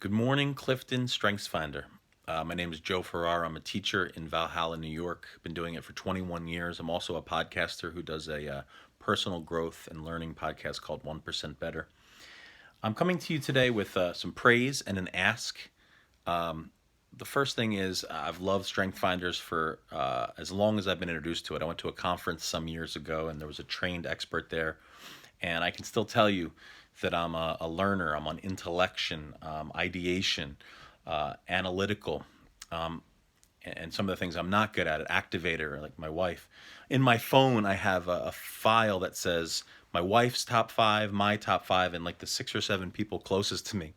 Good morning, Clifton Strengthsfinder. My name is Joe Ferrara. I'm a teacher in Valhalla, New York. Been doing it for 21 years. I'm also a podcaster who does a personal growth and learning podcast called 1% Better. I'm coming to you today with some praise and an ask. The first thing is I've loved Strengthsfinders for as long as I've been introduced to it. I went to a conference some years ago and there was a trained expert there. And I can still tell you that I'm a learner. I'm on intellection, ideation, analytical, and some of the things I'm not good at, activator, like my wife. In my phone, I have a file that says my wife's top five, my top five, and like the 6 or 7 people closest to me.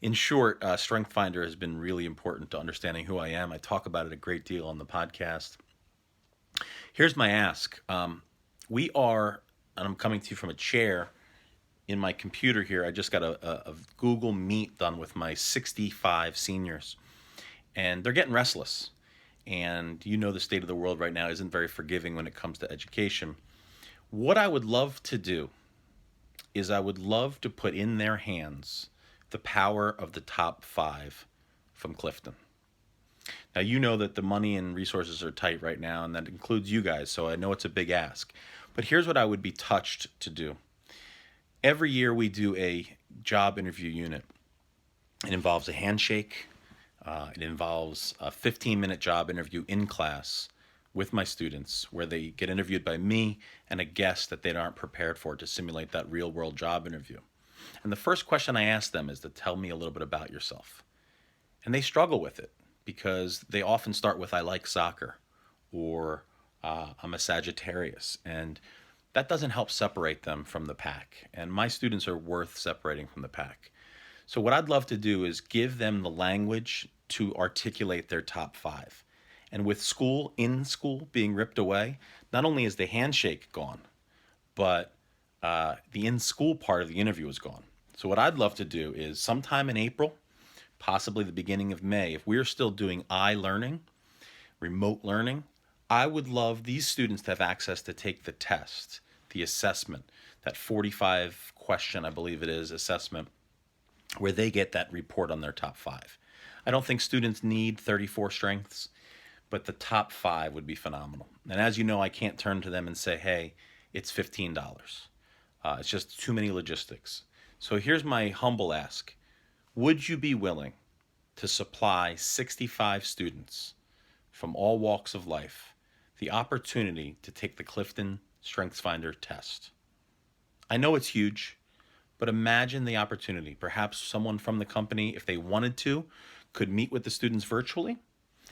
In short, StrengthsFinder has been really important to understanding who I am. I talk about it a great deal on the podcast. Here's my ask. We are, and I'm coming to you from a chair in my computer here. I just got a Google Meet done with my 65 seniors, and they're getting restless. And you know the state of the world right now isn't very forgiving when it comes to education. What I would love to do is I would love to put in their hands the power of the top five from Clifton. Now, you know that the money and resources are tight right now, and that includes you guys, so I know it's a big ask. But here's what I would be touched to do. Every year we do a job interview unit. It involves a handshake. It involves a 15-minute job interview in class with my students where they get interviewed by me and a guest that they aren't prepared for to simulate that real-world job interview. And the first question I ask them is to tell me a little bit about yourself. And they struggle with it because they often start with, I like soccer, or I'm a Sagittarius. And that doesn't help separate them from the pack. And my students are worth separating from the pack. So what I'd love to do is give them the language to articulate their top five. And with school, in school, being ripped away, not only is the handshake gone, but the in-school part of the interview is gone. So what I'd love to do is sometime in April, possibly the beginning of May, if we're still doing I-learning, remote learning, I would love these students to have access to take the test, the assessment, that 45 question, I believe it is, assessment, where they get that report on their top five. I don't think students need 34 strengths, but the top five would be phenomenal. And as you know, I can't turn to them and say, hey, it's $15. It's just too many logistics. So here's my humble ask. Would you be willing to supply 65 students from all walks of life the opportunity to take the Clifton StrengthsFinder test? I know it's huge, but imagine the opportunity. Perhaps someone from the company, if they wanted to, could meet with the students virtually.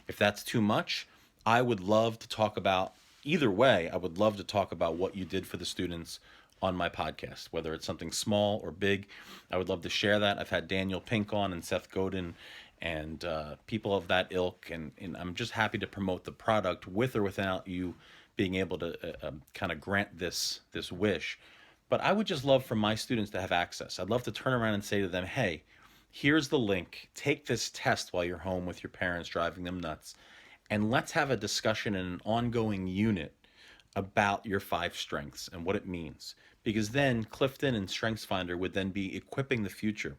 If that's too much, I would love to talk about, either way, I would love to talk about what you did for the students on my podcast, whether it's something small or big. I would love to share that. I've had Daniel Pink on and Seth Godin and people of that ilk, and I'm just happy to promote the product with or without you being able to kind of grant this wish. But I would just love for my students to have access. I'd love to turn around and say to them, hey, here's the link. Take this test while you're home with your parents driving them nuts, and let's have a discussion in an ongoing unit about your five strengths and what it means. Because then Clifton and StrengthsFinder would then be equipping the future,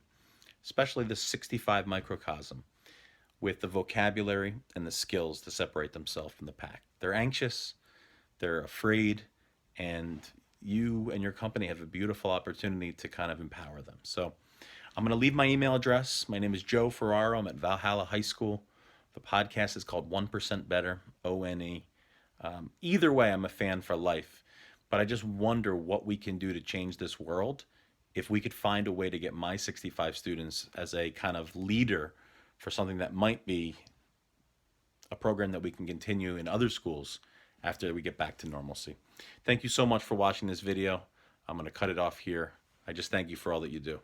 especially the 65 microcosm, with the vocabulary and the skills to separate themselves from the pack. They're anxious, they're afraid, and you and your company have a beautiful opportunity to kind of empower them. So I'm going to leave my email address. My name is Joe Ferraro. I'm at Valhalla High School. The podcast is called 1% Better, ONE. Either way, I'm a fan for life. But I just wonder what we can do to change this world if we could find a way to get my 65 students as a kind of leader for something that might be a program that we can continue in other schools after we get back to normalcy. Thank you so much for watching this video. I'm going to cut it off here. I just thank you for all that you do.